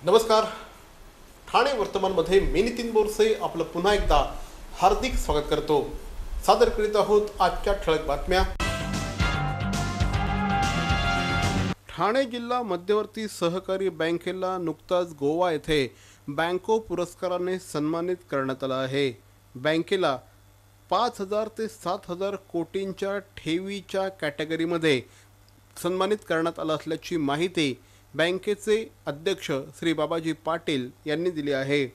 नमस्कार. ठाणे वर्तमानमध्ये मी नितीन बोरसे आपलं पुन्हा एकदा हार्दिक स्वागत करतो. सादर करीत आहोत आजच्या ठळक बातम्या. ठाणे जिल्हा मध्यवर्ती सहकारी बँकेला नुकताच गोवा येथे बँको पुरस्काराने सन्मानित करण्यात आलं आहे. बँकेला 5,000 ते 7,000 कोटींच्या ठेवीच्या कॅटेगरीमध्ये सन्मानित करण्यात आलं असल्याची माहिती बँकेचे अध्यक्ष श्री बाबाजी पाटील यांनी दिली आहे.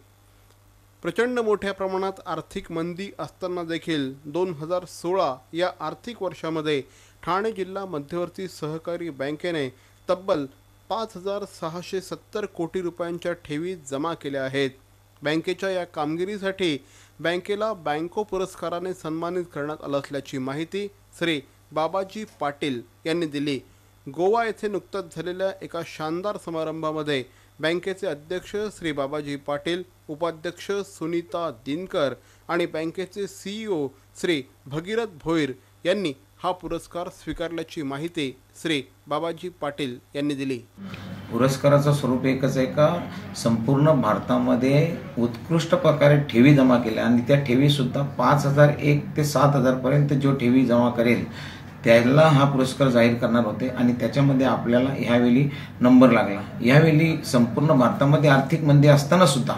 प्रचंड मोठ्या प्रमाणात आर्थिक मंदी असताना देखील 2016 या आर्थिक वर्षामध्ये ठाणे जिल्हा मध्यवर्ती सहकारी बँकेने तब्बल 5,670 कोटी रुपयांच्या ठेवी जमा केल्या आहेत. बँकेच्या या कामगिरीसाठी बँकेला बँको पुरस्काराने सन्मानित करण्यात आलं असल्याची माहिती श्री बाबाजी पाटील यांनी दिली. गोवा येथे नुकताच झालेल्या एका शानदार समारंभामध्ये बँकेचे अध्यक्ष श्री बाबाजी पाटील, उपाध्यक्ष सुनीता दिनकर आणि बँकेचे CEO श्री भगीरथ भोईर यांनी हा पुरस्कार स्वीकारल्याची माहिती श्री बाबाजी पाटील यांनी दिली. पुरस्काराचं स्वरूप एकच आहे का संपूर्ण भारतामध्ये उत्कृष्ट प्रकारे ठेवी जमा केल्या आणि त्या ठेवी सुद्धा 5,001 ते 7,000 पर्यंत जो ठेवी जमा करेल त्याला हा पुरस्कार जाहीर करणार होते आणि त्याच्यामध्ये आपल्याला ह्यावेळी नंबर लागला. ह्यावेळी संपूर्ण भारतामध्ये आर्थिक मंदी असताना सुद्धा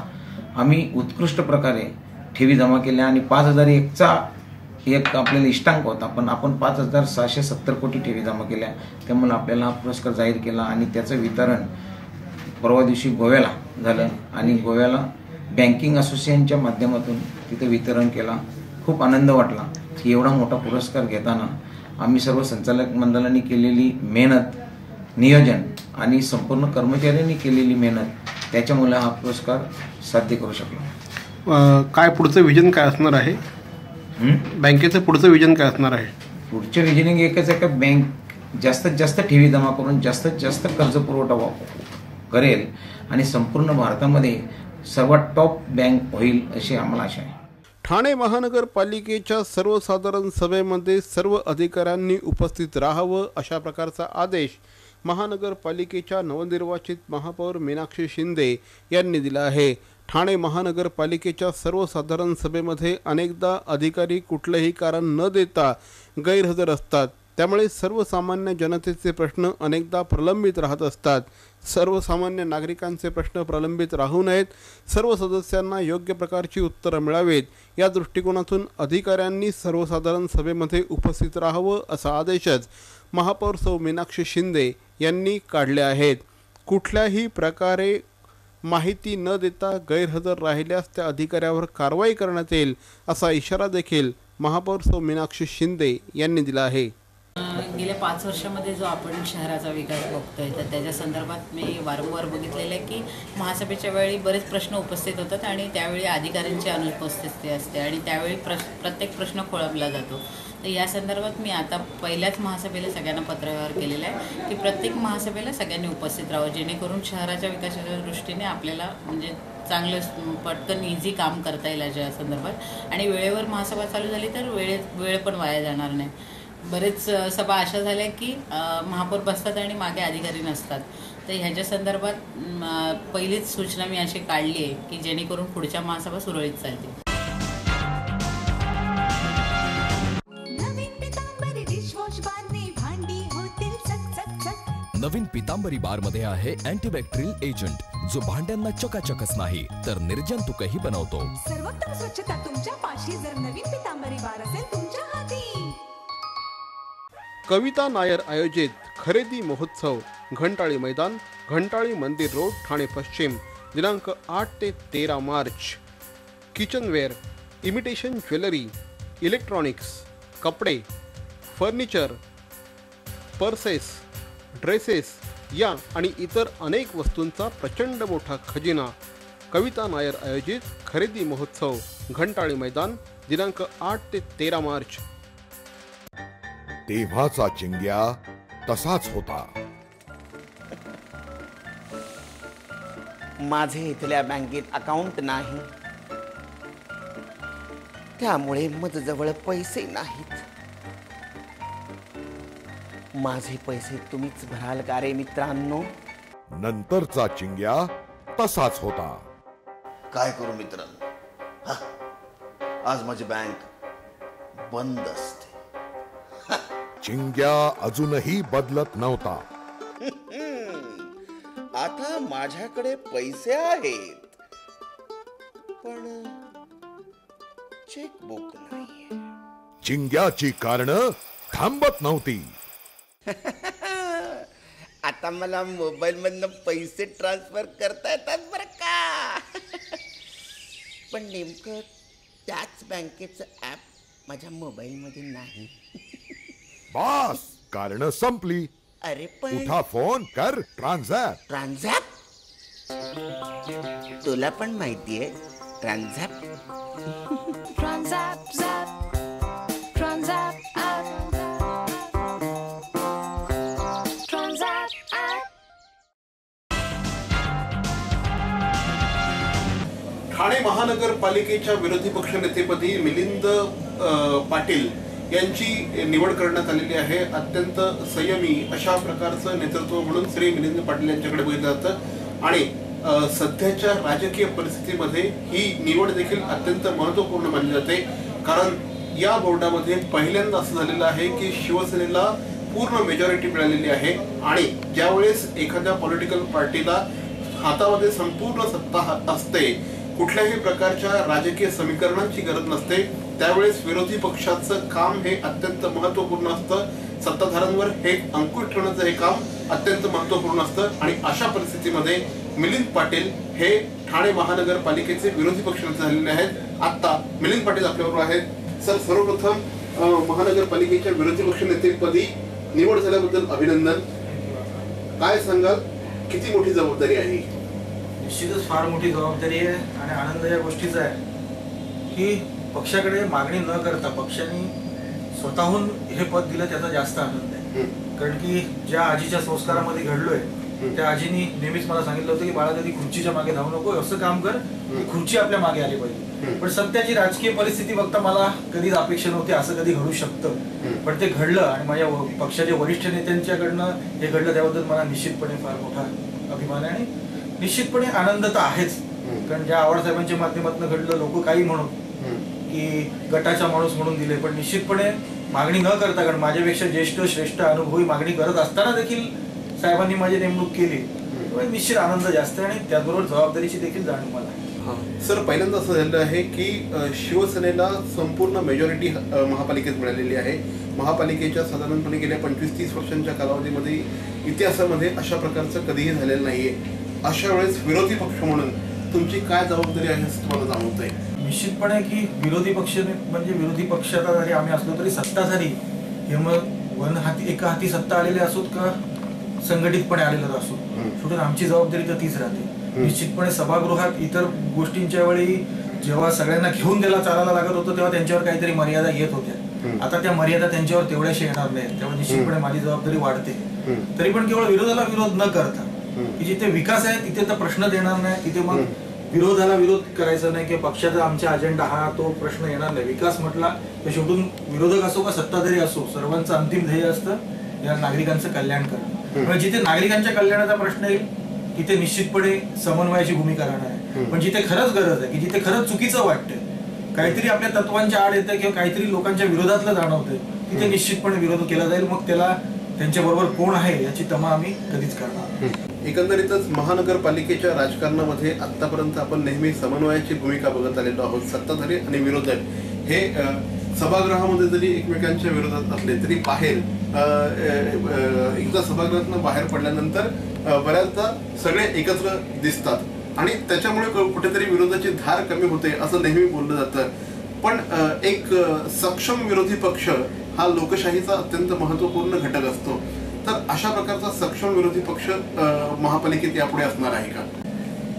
आम्ही उत्कृष्ट प्रकारे ठेवी जमा केल्या आणि 5,001चा एक आपल्याला इष्टांक होता, पण आपण 5,670 कोटी ठेवी जमा केल्या. त्यामुळे आपल्याला हा पुरस्कार जाहीर केला आणि त्याचं वितरण परवा दिवशी गोव्याला झालं आणि गोव्याला बँकिंग असोसिएशनच्या माध्यमातून तिथे वितरण केला. खूप आनंद वाटला की एवढा मोठा पुरस्कार घेताना आम्ही सर्व संचालक मंडळांनी केलेली मेहनत, नियोजन आणि संपूर्ण कर्मचाऱ्यांनी केलेली मेहनत त्याच्यामुळे हा पुरस्कार साध्य करू शकलो. काय पुढचं विजन काय असणार आहे? बँकेचं पुढचं विजन काय असणार आहे? पुढचं विजनिंग एकच आहे का बँक जास्तीत जास्त ठेवी जमा करून जास्तीत जास्त कर्ज पुरवठा करेल आणि संपूर्ण भारतामध्ये सर्वात टॉप बँक होईल अशी आम्हाला आशा आहे. ठाणे महानगरपालिकेच्या सर्वसाधारण सभेमध्ये सर्व अधिकाऱ्यांनी उपस्थित राहावं अशा प्रकारचा आदेश महानगरपालिकेच्या नवनिर्वाचित महापौर मीनाक्षी शिंदे यांनी दिला आहे. ठाणे महानगरपालिकेच्या सर्वसाधारण सभेमध्ये अनेकदा अधिकारी कुठलंही कारण न देता गैरहजर असतात. त्यामुळे सर्वसामान्य जनतेचे प्रश्न अनेकदा प्रलंबित राहत असतात. सर्वसामान्य नागरिकांचे प्रश्न प्रलंबित राहू नयेत, सर्व सदस्यांना योग्य प्रकारची उत्तरं मिळावीत या दृष्टिकोनातून अधिकाऱ्यांनी सर्वसाधारण सभेमध्ये उपस्थित राहावं असा आदेशच महापौर सौ मीनाक्षी शिंदे यांनी काढले आहेत. कुठल्याही प्रकारे माहिती न देता गैरहजर राहिल्यास त्या अधिकाऱ्यावर कारवाई करण्यात येईल असा इशारा देखील महापौर सौ मीनाक्षी शिंदे यांनी दिला आहे. गेल्या 5 वर्षामध्ये जो आपण शहराचा विकास बघतोय तर त्याच्या संदर्भात मी वारंवार बघितलेलं आहे की महासभेच्या वेळी बरेच प्रश्न उपस्थित होतात आणि त्यावेळी अधिकाऱ्यांची अनुपस्थिती असते आणि त्यावेळी प्रत्येक प्रश्न खोळंबला जातो. तर या संदर्भात मी आता पहिल्याच महासभेला सगळ्यांना पत्रव्यवहार केलेला आहे की प्रत्येक महासभेला सगळ्यांनी उपस्थित राहावं, जेणेकरून शहराच्या विकासाच्या दृष्टीने आपल्याला म्हणजे चांगलं पटकन इझी काम करता येईल याच्या संदर्भात. आणि वेळेवर महासभा चालू झाली तर वेळ पण वाया जाणार नाही. बरेच सभा अशा झाल्या की महापौर बसतात आणि मागे अधिकारी नसतात. तर ह्याच्या संदर्भात पहिलीच सूचना मी अशी काढली आहे की जेणेकरून पुढच्या महासभा सुरळीत चालतील. नवीन पितांबरी बार मध्ये आहे अँटीबॅक्टेरियल एजंट जो भांड्यांना चकाचकच नाही तर निर्जंतुकही बनवतो. सर्वोत्तम स्वच्छता तुमच्या पाशी जर नवीन पितांबरी बार असेल तुमच्या हाती. कविता नायर आयोजित खरेदी महोत्सव घंटाळी मैदान, घंटाळी मंदिर रोड, ठाणे पश्चिम दिनांक 8 ते 13 March. Kitchenware, imitation jewellery, electronics, कपडे, फर्निचर, पर्सेस, ड्रेसेस या आणि इतर अनेक वस्तूंचा प्रचंड मोठा खजिना. कविता नायर आयोजित खरेदी महोत्सव घंटाळी मैदान दिनांक 8 ते 13 मार्च. तेव्हाचा चिंग्या तसाच होता. माझे इथल्या बँकेत अकाउंट नाही, त्यामुळे माझ्याजवळ पैसे नाहीत. माझे पैसे तुम्हीच भराल का रे मित्रांनो? नंतरचा चिंग्या तसाच होता. काय करू मित्रांनो, हा, आज माझी बँक बंद असते. चिंग्या अजूनही बदलत नव्हता. आता माझ्याकडे पैसे आहेत, पण चेकबुक नाही. चिंग्याची कारणं थांबत नव्हती. आता मला मोबाईल मधनं पैसे ट्रान्सफर करता येतात बरं का. पण नेमकं त्याच बँकेचं ऍप माझ्या मोबाईल मध्ये नाही. बास, कारणं संपली. अरे पण उठा, फोन कर, ट्रान्झॅक्ट. ट्रान्झॅक्ट, तुला पण माहितीये transact. Transact, zap, transact, app. Transact, app. Thane महानगरपालिकेच्या विरोधी पक्षनेतेपदी मिलिंद पाटील यांची निवड करण्यात आलेली आहे. अत्यंत संयमी अशा प्रकारचं नेतृत्व म्हणून श्री मिलिंद पाटील यांच्याकडे बघितलं जातं आणि सध्याच्या राजकीय परिस्थितीमध्ये ही निवड देखील अत्यंत महत्त्वपूर्ण मानली जाते. कारण या बोर्डामध्ये पहिल्यांदा असं झालेलं आहे की शिवसेनेला पूर्ण मेजॉरिटी मिळालेली आहे आणि ज्यावेळेस एखाद्या पॉलिटिकल पार्टीला हातामध्ये संपूर्ण सत्ता असते, कुठल्याही प्रकारच्या राजकीय समीकरणांची गरज नसते, त्यावेळेस विरोधी पक्षाचं काम हे अत्यंत महत्त्वपूर्ण असतं. सत्ताधाऱ्यांवर हे अंकुश ठेवण्याचं हे काम अत्यंत महत्त्वपूर्ण असतं आणि अशा परिस्थितीमध्ये मिलिंद पाटील हे ठाणे महानगरपालिकेचे विरोधी पक्षनेते झालेले आहेत. आता मिलिंद पाटील आपल्याबरोबर आहेत. सर, सर्वप्रथम महानगरपालिकेच्या विरोधी पक्षनेतेपदी निवड झाल्याबद्दल अभिनंदन. काय सांगाल, किती मोठी जबाबदारी आहे? निश्चितच फार मोठी जबाबदारी आहे आणि आनंद या गोष्टीचा आहे की पक्षाकडे मागणी न करता पक्षाने स्वतःहून हे पद दिलं, त्याचा जास्त आनंद आहे. कारण की ज्या आजीच्या संस्कारामध्ये घडलोय त्या आजीनी नेहमीच मला सांगितलं होतं की बाळा, कधी खुर्चीच्या मागे धावू नको, असं काम कर की खुर्ची आपल्या मागे आली पाहिजे. पण सध्याची राजकीय परिस्थिती बघता मला कधीच अपेक्षा नव्हती असं कधी घडू शकतं, पण ते घडलं आणि माझ्या पक्षाच्या वरिष्ठ नेत्यांच्याकडनं हे घडलं, त्याबद्दल मला निश्चितपणे फार मोठा अभिमान आहे आणि निश्चितपणे आनंद तर आहेच. कारण ज्या आव्हाडसाहेबांच्या माध्यमातून घडलं, लोक काही म्हणून की गटाचा माणूस म्हणून दिले, पण निश्चितपणे मागणी न करता, कारण माझ्यापेक्षा ज्येष्ठ श्रेष्ठ अनुभवी मागणी करत असताना देखील साहेबांनी माझी नेमणूक केली, निश्चित आनंद जास्त आहे आणि त्याचबरोबर जबाबदारीची देखील जाणीव मला आहे. सर, पहिल्यांदा असं झालेलं आहे की शिवसेनेला संपूर्ण मेजॉरिटी महापालिकेत मिळालेली आहे. महापालिकेच्या साधारणपणे गेल्या 25-30 वर्षांच्या कालावधीमध्ये इतिहासामध्ये अशा प्रकारचं कधीही झालेलं नाहीये. अशा वेळेस विरोधी पक्ष म्हणून तुमची काय जबाबदारी आहे असं तुम्हाला जाणवत आहे? निश्चितपणे की विरोधी पक्ष म्हणजे विरोधी पक्षाचा जरी आम्ही असलो तरी सत्ताधारी हे मग एका हाती सत्ता आलेले असोत का संघटितपणे आलेलं असो, शेवटी आमची जबाबदारी तर तीच राहते. निश्चितपणे सभागृहात इतर गोष्टींच्या वेळी जेव्हा सगळ्यांना घेऊन त्याला चालायला लागत होतं तेव्हा त्यांच्यावर काहीतरी मर्यादा येत होत्या. आता त्या मर्यादा त्यांच्यावर तेवढ्याशी येणार नाही, त्यामुळे निश्चितपणे माझी जबाबदारी वाढते. तरी पण केवळ विरोधाला विरोध न करता की जिथे विकास आहे तिथे तर प्रश्न देणार नाही, तिथे मग विरोधाला विरोध करायचा नाही किंवा पक्षाचा आमचा अजेंडा हा तो प्रश्न येणार नाही. विकास म्हटला तर शेवटून विरोधक असो का सत्ताधारी असो, सर्वांचं अंतिम ध्येय असतं या नागरिकांचं कल्याण करणं. जिथे नागरिकांच्या कल्याणाचा प्रश्न येईल तिथे निश्चितपणे समन्वयाची भूमिका राहणार आहे. पण जिथे खरंच गरज आहे की जिथे खरंच चुकीचं वाटतंय, काहीतरी आपल्या तत्वांच्या आड येतं किंवा काहीतरी लोकांच्या विरोधातलं जाणवतंय, तिथे निश्चितपणे विरोध केला जाईल. मग त्याला त्यांच्याबरोबर कोण आहे याची तमा आम्ही कधीच करणार. एकंदरीतच महानगरपालिकेच्या राजकारणामध्ये आतापर्यंत आपण नेहमी समन्वयाची भूमिका बघत आलेलो आहोत. सत्ताधारी आणि विरोधक हे सभागृहामध्ये जरी एकमेकांच्या विरोधात असले तरी बाहेर एकदा सभागृहातून बाहेर पडल्यानंतर बऱ्याचदा सगळे एकत्र दिसतात आणि त्याच्यामुळे कुठेतरी विरोधाची धार कमी होते असं नेहमी बोललं जातं. पण एक सक्षम विरोधी पक्ष हा लोकशाहीचा अत्यंत महत्त्वपूर्ण घटक असतो. तर अशा प्रकारचा सक्षम विरोधी पक्ष महापालिकेत यापुढे असणार आहे का?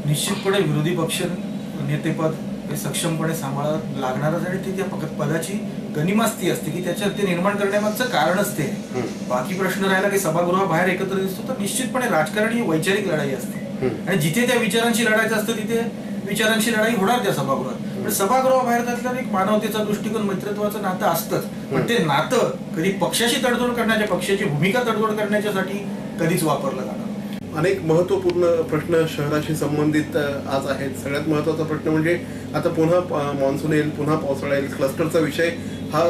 निश्चितपणे विरोधी पक्ष नेतेपद हे सक्षमपणे सांभाळावं लागणारच आणि ती त्या पदाची गनिमाच ती असते की त्याच्यात ते निर्माण करण्यामागचं कारणच ते. बाकी प्रश्न राहिला की सभागृहाबाहेर एकत्र दिसतो, तर निश्चितपणे राजकारण ही वैचारिक लढाई असते आणि जिथे त्या विचारांची लढायचं असतं तिथे विचारांची लढाई होणार त्या सभागृहात. पण सभागृहाबाहेर त्यातल्या एक मानवतेचा दृष्टिकोन, मैत्रीत्वाचं नातं असतंच, पण ते नातं कधी पक्षाशी तडजोड करण्याच्या, पक्षाची भूमिका तडजोड करण्याच्यासाठी कधीच वापरलं जाणार. अनेक महत्त्वपूर्ण प्रश्न शहराशी संबंधित आज आहेत. सगळ्यात महत्त्वाचा प्रश्न म्हणजे आता पुन्हा मान्सून येईल, पुन्हा पावसाळा येईल. क्लस्टरचा विषय हा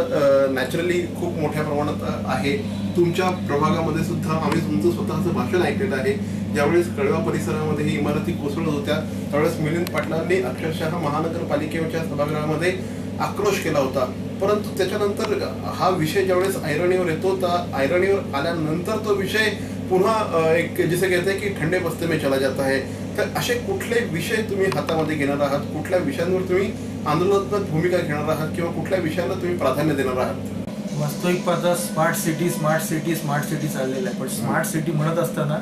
नॅचरली खूप मोठ्या प्रमाणात आहे. तुमच्या प्रभागामध्ये सुद्धा आम्ही तुमचं स्वतःचं भाषण ऐकलेलं आहे. ज्यावेळेस कळवा परिसरामध्ये ही इमारती कोसळत होत्या त्यावेळेस मिलिंद पाटलांनी अक्षरशः महानगरपालिकेच्या सभागृहामध्ये आक्रोश केला होता. परंतु त्याच्यानंतर हा विषय ज्यावेळेस ऐरणीवर येतो त्या ऐरणीवर आल्यानंतर तो विषय पुन्हा एक जिसे कहते हैं की ठंडे बस्ते में चला जाता है. तर असे कुठले विषय तुम्ही हातामध्ये घेणार आहात, कुठल्या विषयांवर तुम्ही आंदोलनात्मक भूमिका घेणार आहात किंवा कुठल्या विषयांना तुम्ही प्राधान्य देणार आहात? वास्तविक पाहता स्मार्ट सिटी चाललेलं आहे. पण स्मार्ट सिटी म्हणत असताना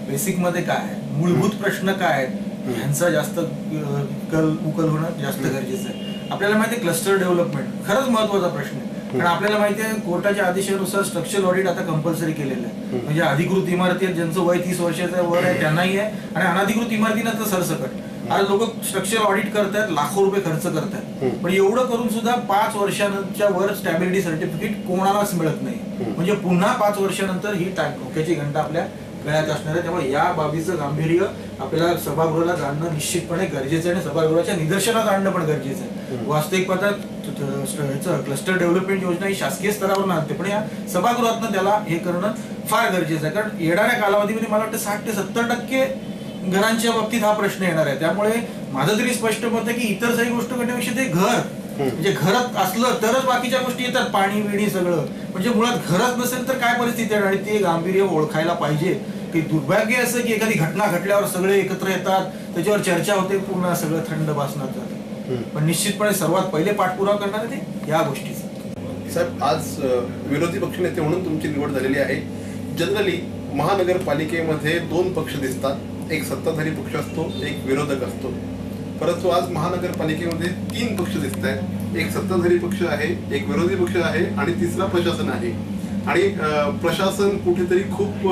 बेसिकमध्ये काय आहे, मूलभूत प्रश्न काय आहेत ह्यांचा जास्त उकल होणं जास्त गरजेचं आहे. आपल्याला माहिती आहे क्लस्टर डेव्हलपमेंट खरंच महत्वाचा प्रश्न आहे. कारण आपल्याला माहिती आहे कोर्टाच्या आदेशानुसार स्ट्रक्चरल ऑडिट आता कंपल्सरी केलेलं आहे. म्हणजे अधिकृत इमारती आहेत ज्यांचं वय 30 वर्षाचं वर आहे त्यांनाही आहे, आणि अनधिकृत इमारतींना तर सरसकट. आज लोक स्ट्रक्चरल ऑडिट करतात, लाखो रुपये खर्च करतात, पण एवढं करून सुद्धा 5 वर्षांच्या वर स्टॅबिलिटी सर्टिफिकेट कोणालाच मिळत नाही. म्हणजे पुन्हा 5 वर्षानंतर ही धोक्याची घंटा आपल्या गळ्यात असणार आहे. त्यामुळे या बाबीचं गांभीर्य आपल्याला सभागृहाला जाणणं निश्चितपणे गरजेचं आहे आणि सभागृहाच्या निदर्शनात आणणं पण गरजेचं आहे. वास्तविक पाहता क्लस्टर डेव्हलपमेंट योजना ही शासकीय स्तरावर आणते, पण या सभागृहातनं त्याला हे करणं फार गरजेचं आहे. कारण येणाऱ्या कालावधीमध्ये मला वाटतं 60 ते 70% घरांच्या बाबतीत हा प्रश्न येणार आहे. त्यामुळे माझं तरी स्पष्ट मत आहे की इतर काही गोष्ट करण्यापेक्षा ते घर म्हणजे घरात असलं तरच बाकीच्या गोष्टी येतात, पाणी विणी सगळं. म्हणजे मुळात घरात नसेल तर काय परिस्थिती आहे, आणि ते गांभीर्य ओळखायला पाहिजे. की दुर्भाग्य असं की एखादी घटना घडल्यावर सगळे एकत्र येतात, त्याच्यावर चर्चा होते, पूर्ण सगळं थंड भासणार जातं. पण निश्चितपणे सर्वात पहिले पाठपुरावा करणार ते या गोष्टीचा. साहेब, आज विरोधी पक्षनेते म्हणून तुमची निवड झालेली आहे. जनरली महानगरपालिकेमध्ये 2 पक्ष दिसतात, एक सत्ताधारी पक्ष असतो, एक विरोधक असतो. परंतु आज महानगरपालिकेमध्ये 3 पक्ष दिसत आहेत. एक सत्ताधारी पक्ष आहे, एक विरोधी पक्ष आहे आणि तिसरा प्रशासन आहे. आणि प्रशासन कुठेतरी खूप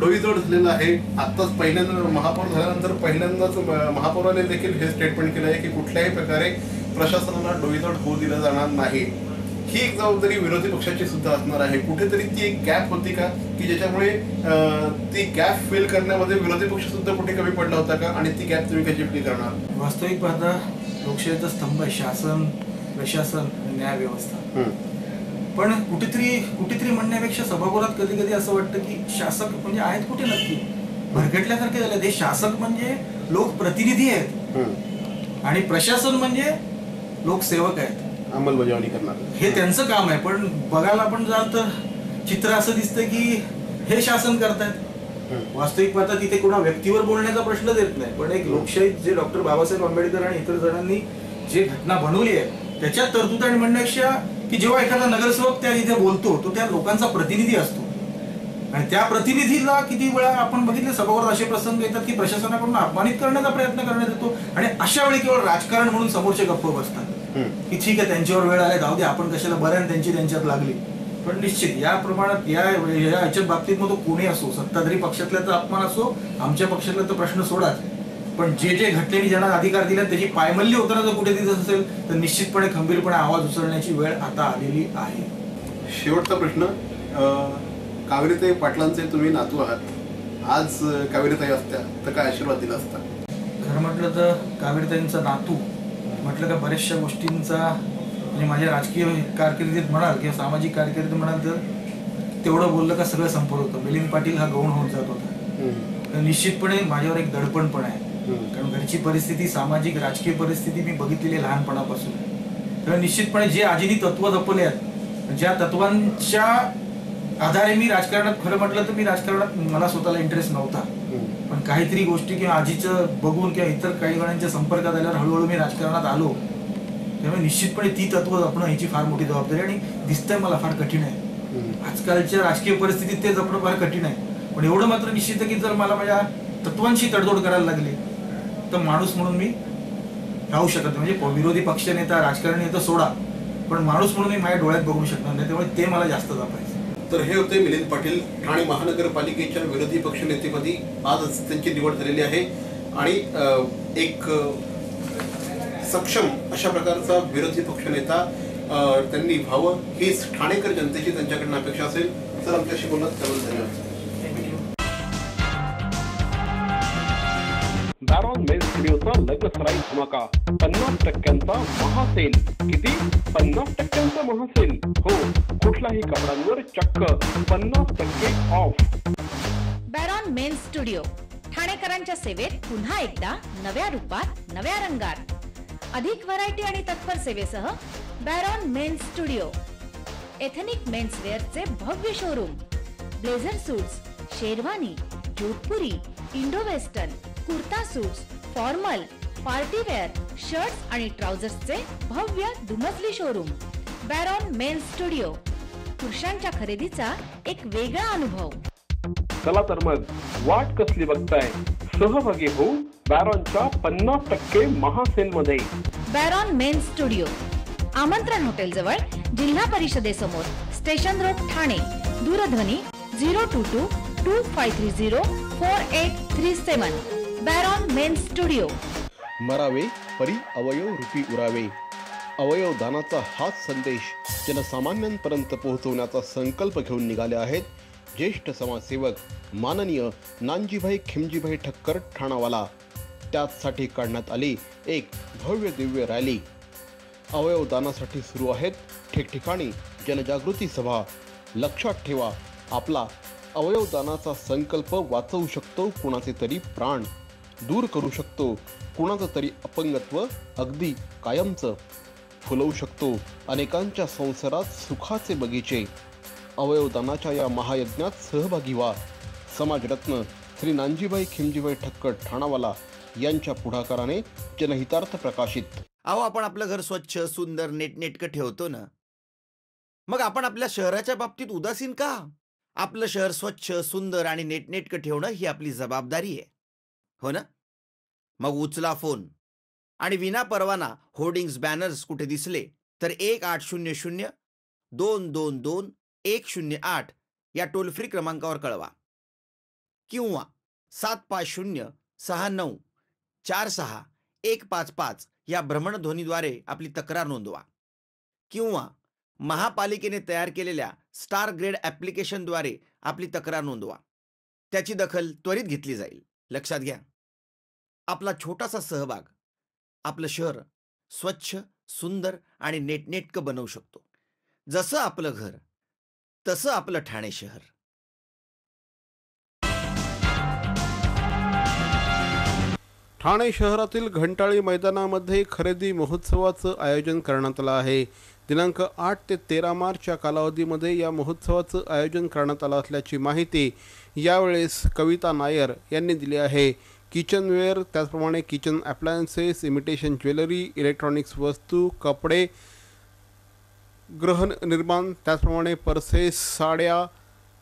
डोईजोड झालेलं आहे. आत्ताच पहिल्यांदा महापौर झाल्यानंतर पहिल्यांदाच महापौराने देखील हे स्टेटमेंट केलं आहे की कुठल्याही प्रकारे प्रशासनाला डोईजोड होऊ दिलं जाणार नाही. ही एक जबाबदारी विरोधी पक्षाची सुद्धा असणार आहे. कुठेतरी ती एक गॅप होती का की ज्याच्यामुळे ती गॅप फिल करण्यामध्ये विरोधी पक्ष सुद्धा कुठे कमी पडला होता का, आणि ती गॅप तुम्ही कशी फिल करणार? वास्तविक पाहता लोकशाहीचा स्तंभ आहे शासन, प्रशासन, न्याय व्यवस्था. पण कुठेतरी म्हणण्यापेक्षा सभागृहात कधी कधी असं वाटतं की शासक म्हणजे आहेत कुठे नक्की, भरकटल्यासारखे झाले. ते शासक म्हणजे लोकप्रतिनिधी आहेत आणि प्रशासन म्हणजे लोकसेवक आहेत, अंमलबजावणी करणार. हे त्यांचं काम आहे. पण बघायला आपण जाल तर चित्र असं दिसतं की हे शासन करतायत. वास्तविक पाहता तिथे कोणा व्यक्तीवर बोलण्याचा प्रश्नच येत नाही, पण एक लोकशाही जे डॉक्टर बाबासाहेब आंबेडकर आणि इतर जणांनी जे घटना बनवली आहे त्याच्यात तरतूद आणि म्हणण्यापेक्षा की जेव्हा एखादा नगरसेवक त्या इथे बोलतो तो त्या लोकांचा प्रतिनिधी असतो, आणि त्या प्रतिनिधीला किती वेळा आपण बघितले सभागृहात असे प्रसंग येतात की प्रशासनाकडून अपमानित करण्याचा प्रयत्न करण्यात येतो, आणि अशा वेळी केवळ राजकारण म्हणून समोरचे गप्प बसतात की ठीक आहे त्यांच्यावर वेळ आले, जाऊ दे, आपण कशाला बऱ्यान त्यांची त्यांच्यात लागली. पण निश्चित या प्रमाणात याच्या बाबतीत मग तो कोणी असो, सत्ताधारी पक्षातला तर अपमान असो, आमच्या पक्षातला तर प्रश्न सोडाच. पण जे घटनेने ज्यांना अधिकार दिला त्याची पायमल्ली होताना जर कुठे दिसत असेल तर निश्चितपणे खंबीरपणे आवाज उचलण्याची वेळ आता आलेली आहे. शेवटचा प्रश्न, कावेरीताई पाटलांचे तुम्ही नातू आहात. आज कावेरीताई असत्या तर काय आशीर्वाद दिला असता? खरं म्हटलं तर कावेरीताईंचा नातू म्हटलं का बऱ्याचशा गोष्टींचा म्हणजे माझ्या राजकीय कारकिर्दीत म्हणाल किंवा सामाजिक कारकिर्दीत म्हणाल तर तेवढं बोललं का सगळं संपत होतं. मिलिंद पाटील हा गौण होत जात होता. तर निश्चितपणे माझ्यावर एक दडपण पण आहे, कारण घरची परिस्थिती, सामाजिक राजकीय परिस्थिती मी बघितलेली लहानपणापासून. तर निश्चितपणे जे आजीनी तत्व जपले आहेत, ज्या तत्वांच्या आधारे मी राजकारणात, खरं म्हटलं तर मी राजकारणात मला स्वतःला इंटरेस्ट नव्हता, पण काहीतरी गोष्टी किंवा आजीचं बघून किंवा इतर काही जणांच्या संपर्कात आल्यावर हळूहळू मी राजकारणात आलो. त्यामुळे निश्चितपणे ती तत्व जपणं ह्याची फार मोठी जबाबदारी, आणि दिसतंय मला फार कठीण आहे. आजकालच्या राजकीय परिस्थितीत ते जपणं फार कठीण आहे. पण एवढं मात्र निश्चित आहे की जर मला माझ्या तत्वांशी तडजोड करायला लागली तर माणूस म्हणून मी राहू शकत नाही. म्हणजे विरोधी पक्षनेता, राजकारणी तर सोडा, पण माणूस म्हणून मी माझ्या डोळ्यात बघू शकणार नाही. त्यामुळे ते मला जास्त जपायचं. तर हे होते मिलिंद पाटील, ठाणे महानगरपालिकेच्या विरोधी पक्षनेतेपदी आज त्यांची निवड झालेली आहे. आणि एक सक्षम अशा प्रकारचा विरोधी पक्षनेता त्यांनी व्हावं हीच ठाणेकर जनतेची त्यांच्याकडनं अपेक्षा असेल. तर आमच्याशी बोलत त्याबद्दल धन्यवाद. बॅरॉन मेन स्टुडिओचा लग्नसराई धमाका 50% महासेल. किती? 50% महासेल. हो, कुठल्याही कपड्यांवर चक्क 50% ऑफ. बॅरॉन मेन स्टुडिओ ठाणेकरांच्या सेवेत पुन्हा एकदा नव्या रूपात नव्या रंगात. अधिक व्हरायटी आणि तत्पर सेवेसह Baron men studio. Ethnic men's वेअरचे भव्य शोरूम. Blazer suits, sherwani, Jodhpuri, Indo western, kurta suits, formal, partywear, shirts आणि ट्राउझर्सचे भव्य दुमजली शोरूम. बॅरॉन men studio. पुरुषांच्या खरेदीचा एक वेगळा अनुभव. चला तर मग वाट कसली बघताय, सहभागी हो बॅरॉनच्या 50% महासेल मध्ये. बॅरॉन मेन स्टुडिओ, आमंत्रण हॉटेल जवळ, जिल्हा परिषदेसमोर, स्टेशन रोड, ठाणे. दूरध्वनी 02225304837. बॅरॉन मेन स्टुडिओ. मरावे परी अवयव रूपी उरावे. अवयव दानाचा हाच संदेश जनसामान्यांपर्यंत पोहोचवण्याचा संकल्प घेऊन निघाले आहेत ज्येष्ठ समाजसेवक माननीय नानजीभाई खिमजीभाई ठक्कर ठाणावाला. त्याचसाठी काढण्यात आली एक भव्य दिव्य रॅली. अवयवदानासाठी सुरू आहेत ठिकठिकाणी जनजागृती सभा. लक्षात ठेवा, आपला अवयवदानाचा संकल्प वाचवू शकतो कुणाचे तरी प्राण, दूर करू शकतो कुणाचं तरी अपंगत्व अगदी कायमचं, फुलवू शकतो अनेकांच्या संसारात सुखाचे बगीचे. अवयवदानाच्या या महायज्ञात सहभागी व्हा. समाजरत्न श्री नानजीभाई खिमजीभाई ठक्कर ठाणावाला यांच्या पुढाकाराने जनहितार्थ प्रकाशित. अहो, आपण आपलं घर स्वच्छ, सुंदर, नेटनेटकं ठेवतो ना, मग आपण आपल्या शहराच्या बाबतीत उदासीन का? आपलं शहर स्वच्छ, सुंदर आणि नेटनेटकं ठेवणं ही आपली जबाबदारी आहे, हो ना? मग उचला फोन आणि विना परवाना होर्डिंग्स, बॅनर्स कुठे दिसले तर 1800-222-108 या टोल फ्री क्रमांकावर कळवा किंवा 75069464155 या भ्रमणध्वनीद्वारे आपली तक्रार नोंदवा किंवा महापालिकेने तयार केलेल्या स्टार ग्रेड ॲप्लिकेशनद्वारे आपली तक्रार नोंदवा. त्याची दखल त्वरित घेतली जाईल. लक्षात घ्या, आपला छोटासा सहभाग आपलं शहर स्वच्छ, सुंदर आणि नेटनेटकं बनवू शकतो. जसं आपलं घर तसं आपलं ठाणे शहर. ठाणे शहरातील घंटाळी मैदानामध्ये खरेदी महोत्सवाचं आयोजन करण्यात आलं आहे. दिनांक 8 ते 13 मार्च या कालावधीमध्ये या महोत्सवाचं आयोजन करण्यात आलं असल्याची माहिती यावेळेस कविता नायर यांनी दिली आहे. किचनवेअर, त्याचप्रमाणे kitchen appliances, imitation jewellery, electronics वस्तू, कपडे, गृहनिर्माण, त्याचप्रमाणे पर्सेस, साड्या,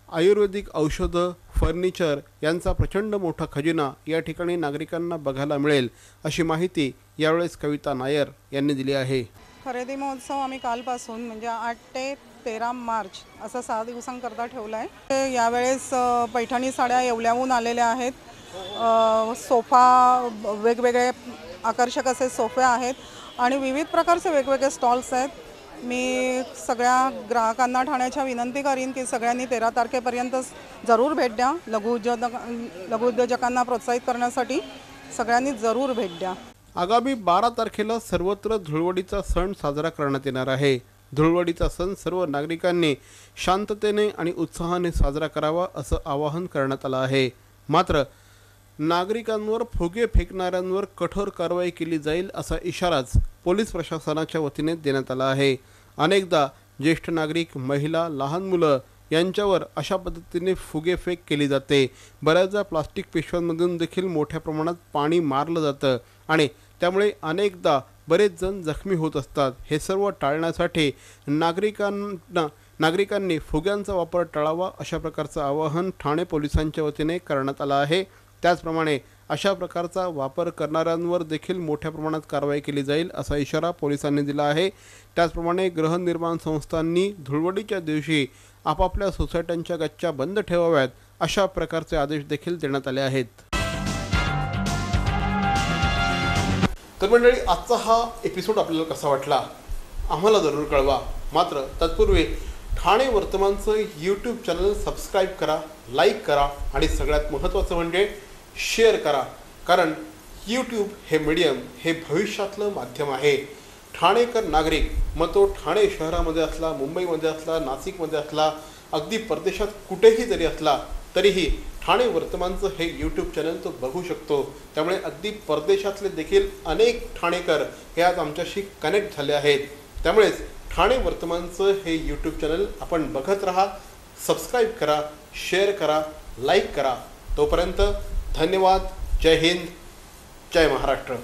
आयुर्वेदिक औषधं, फर्निचर यांचा प्रचंड मोठा खजिना या ठिकाणी नागरिकांना बघायला मिळेल अशी माहिती यावेळेस कविता नायर यांनी दिली आहे. खरेदी महोत्सव आम्ही कालपासून म्हणजे 8 ते 13 मार्च असं 6 दिवसांकरता ठेवला आहे. यावेळेस पैठणी साड्या येवल्याहून आलेल्या आहेत. सोफा, वेगवेगळे आकर्षक असे सोफे आहेत आणि विविध प्रकारचे वेगवेगळे स्टॉल्स आहेत. मी सगळ्या ग्राहकांना ठाण्याच्या विनंती करीन की सगळ्यांनी 13 तारखेपर्यंत जरूर भेट द्या. लघुउद्योजकांना प्रोत्साहित करण्यासाठी सगळ्यांनी जरूर भेट द्या. आगामी 12 तारखेला सर्वत्र धुळवडीचा सण साजरा करण्यात येणार आहे. धुळवडीचा सण सर्व नागरिकांनी शांततेने आणि उत्साहाने साजरा करावा असं आवाहन करण्यात आलं आहे. मात्र नागरिकांवर फुगे फेकणाऱ्यांवर कठोर कारवाई केली जाईल असा इशाराच पोलीस प्रशासनाच्या वतीने देण्यात आला आहे. अनेकदा ज्येष्ठ नागरिक, महिला, लहान मुलं यांच्यावर अशा पद्धतीने फुगे फेक केली जाते. बऱ्याचदा प्लास्टिक पिशव्यांमधून देखील मोठ्या प्रमाणात पाणी मारलं जातं आणि त्यामुळे अनेकदा बरेच जण जखमी होत असतात. हे सर्व टाळण्यासाठी नागरिकांनी फुग्यांचा वापर टाळावा अशा प्रकारचं आवाहन ठाणे पोलिसांच्या वतीने करण्यात आलं आहे. त्याचप्रमाणे अशा प्रकारचा वापर करणाऱ्यांवर देखील मोठ्या प्रमाणात कारवाई केली जाईल असा इशारा पोलिसांनी दिला आहे. त्याचप्रमाणे गृहनिर्माण संस्थांनी धुळवडीच्या दिवशी आपापल्या सोसायट्यांच्या गच्च्या बंद ठेवाव्यात अशा प्रकारचे आदेश देखील देण्यात आले आहेत. तर मंडळी, आजचा हा एपिसोड आपल्याला कसा वाटला आम्हाला जरूर कळवा. मात्र तत्पूर्वी ठाणे वर्तमानचं यूट्यूब चॅनल सबस्क्राईब करा, लाईक करा आणि सगळ्यात महत्त्वाचं म्हणजे शेअर करा. कारण यूट्यूब हे मीडियम हे भविष्यातलं माध्यम आहे. ठाणेकर नागरिक, मग तो ठाणे शहरामध्ये असला, मुंबईमध्ये असला, नाशिकमध्ये असला, अगदी परदेशात कुठेही जरी असला तरीही ठाणे वर्तमानचं हे यूट्यूब चॅनल तो बघू शकतो. त्यामुळे अगदी परदेशातले देखील अनेक ठाणेकर हे आज आमच्याशी कनेक्ट झाले आहेत. त्यामुळेच ठाणे वर्तमानचं हे यूट्यूब चॅनल आपण बघत राहा, सबस्क्राईब करा, शेअर करा, लाईक करा. तोपर्यंत धन्यवाद. जय हिंद, जय महाराष्ट्र.